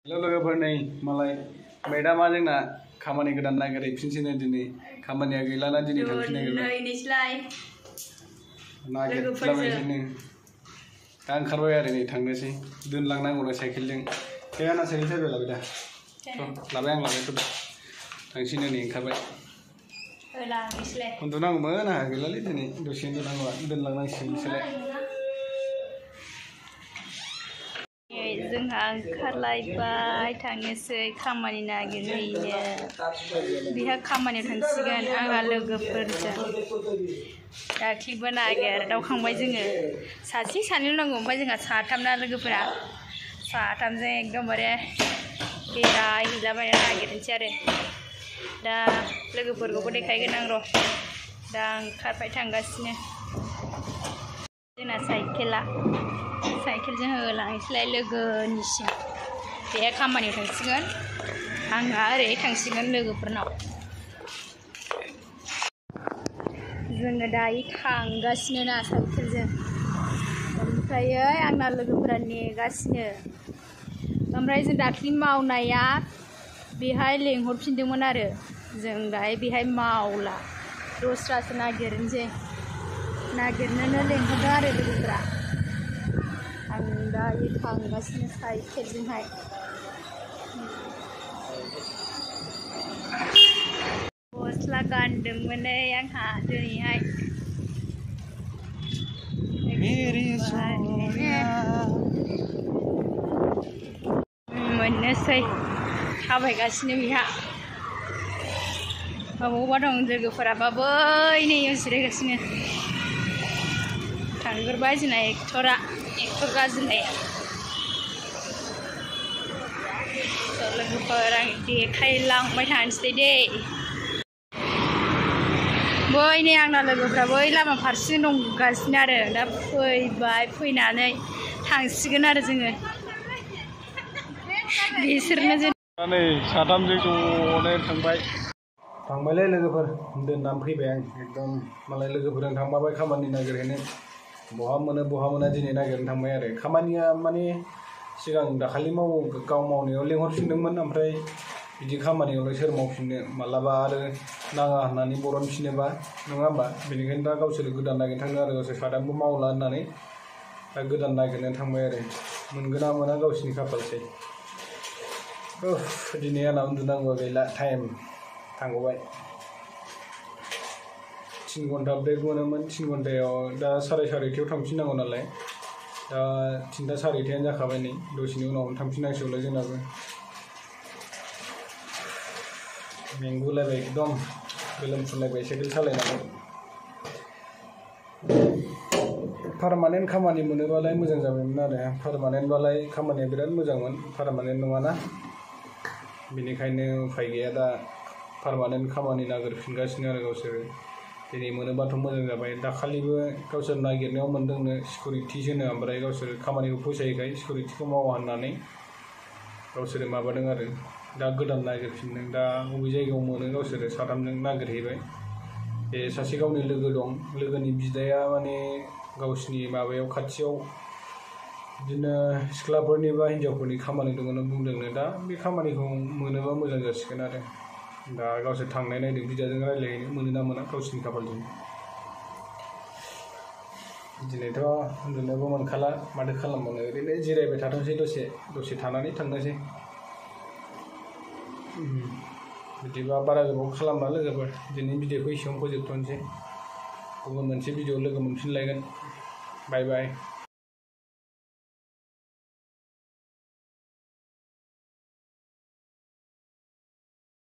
लोगोफोर नै मालाय मैदामा जोंना खामानि गोदान नागिरहैफिनसैनो दिनै खामानिया गैलाना दिनै थांफिननो नागिरलाबायसैनो दा ओंखारबाय आरो नै थांनोसै दोनलांनांगौनो साइकेलजों बे आंना साइकेल साइकेल लाबाय दा लाबाय आं लाबायथ' थांसैनो नै ओंखारबाय उन्दुनांगौमोन आंहा गैलालै दिनै दसे उन्दुनांगौआ दोनलांनांसिगोन बिसोरलाय जोंहा ओंखारलायबाय थांनोसै खामानि नागिरहैनो बिहा खामानियाव थांसिगोन आंहा लोगोफोरजों दाख्लिबो नागिरदावखांबाय जोङो सासे सानैल' नांगौ ओमफ्राय जोंहा साथामना लोगोफोरा साथामजों एकदमबारे बेरायहैलाबायनो नागिरनोसै आरो दा लोगोफोरखौबो देखायगोन आं र' दा ओंखारबाय थांगासिनो जोंना साइकेलजों होलांसैलाय लोगोनिसिम बेहा खामानियाव थांसिगोन आंहा ओरै थांसिगोन लोगोफोरनाव जोङो दायो थांगासिनो ना साइकेलजों ओमफ्रायो आंना लोगोफोरा नेगासिनो ओमफ्राय जों दाख्लि मावनाया बेहाय लेंहरफिनदोंमोन आरो जों दायो बेहाय मावला दस्रासो नागिरनोनो लेंहरदों आरो लोगोफोरा आं दायो थांगासिनो साइकेलजोंहाय गस्ला गानदोंमोनै आंहा दिनैहाय मोननोसै थाबायगासिनो बिहा बबावबा दं लोगोफोराबा बै नै जिरायगासिनो थांग्रोबाय जोंना एक्टर गाज्रिनाया लोगोफोर आं देखायलांबाय थानोसै दे बै नै आंना लोगोफ्रा बै लामा फारसे दंगासिनो आरो दा फैबाय फैनानै थांसिगोन आरो जोङो बिसोरनो नै साथामजों ज'नो थांबायलै लोगोफोर दोननानै फैबाय आं एकदम मालाय लोगोफोरजों थांबाय खामानि नागिरहैनो बहा मोना दिनै नागिरनो थांबाय आरो खामानिया माने सिगां दाखालि गाव मावनायाव लेंहरफिनदोंमोन ओमफ्राय बिदि खामानियावलाय सोर मावफिननो मालाबा आरो नाङा होननानै बरनफिनोबा नङा होमबा बेनिखायनो दा गावसोर गोदान नागिरनो थांदों आरो गावसोर साथामबो मावला होननानै दा गोदान नागिरनो थांबाय आरो मोनगोन ना मोना गावसिनि खाफालसै दिनै आंना उन्दुनांगौआ गैला टाइम थांगबाय 3 घन्टा ब्रेक मोनोमोन 3 घन्टायाव दा 4:30 थांफिननांगौ नालाय दा 3टा 4:30 जाखाबाय नै दसेनि उनावनो थांफिननांसिगौलाय जोंनाबो मेंगुलायबाय एकदम गोलोमफुनलायबाय साइकेल सालायनानै पारमानेन्ट खामानि मोनोबालाय मोजां जाबायमोन आरो पारमानेन्टबालाय खामानिया बिराद मोजांमोन पारमानेन्ट नङाना बेनिखायनो उफाय गैया दा पारमानेन्ट खामानि नागिरफिनगासिनो आरो गावसोरो दिनै मोनोबाथ' मोजां जाबाय दाखालिबो गावसोर नागिरनायाव मोनदोंनो सिकिउरिटि होनो ओमफ्राय गावसोर खामानिखौ फसायैखाय सिकिउरिटिखौ मावा होननानै गावसोरो माबादों आरो दा गोदान नागिरफिनदों दा बबे जायगायाव मोनो गावसोरो साथामजों नागिरहैबाय बे सासे गावनि लोगो दं लोगोनि बिदाया माने गावसिनि माबायाव खाथियाव बिदिनो सिख्लाफोरनि बा हिन्जावफोरनि खामानि दङ होनना बुंदोंनो दा बे खामानिखौ मोनोबा मोजां जासिगोन आरो दा गावसोर थांनाय नायदों बिदाजों रायज्लायहैनो मोनो ना मोना गावसिनि खाफालजों दिनैथ' उन्दुनोबो मोनखाला माथो खालामबावनो ओरैनो जिरायबाय थाथोंसै दसे थानानै थांनोसै बिदिबा बारा गोबाव खालामला लोगोफोर दिनै भिडिअखौ एसेयावनो फोजोबथ'नोसै गुबुन मोनसे भिडिअ लोगो मोनफिनलायगोन बाय बाय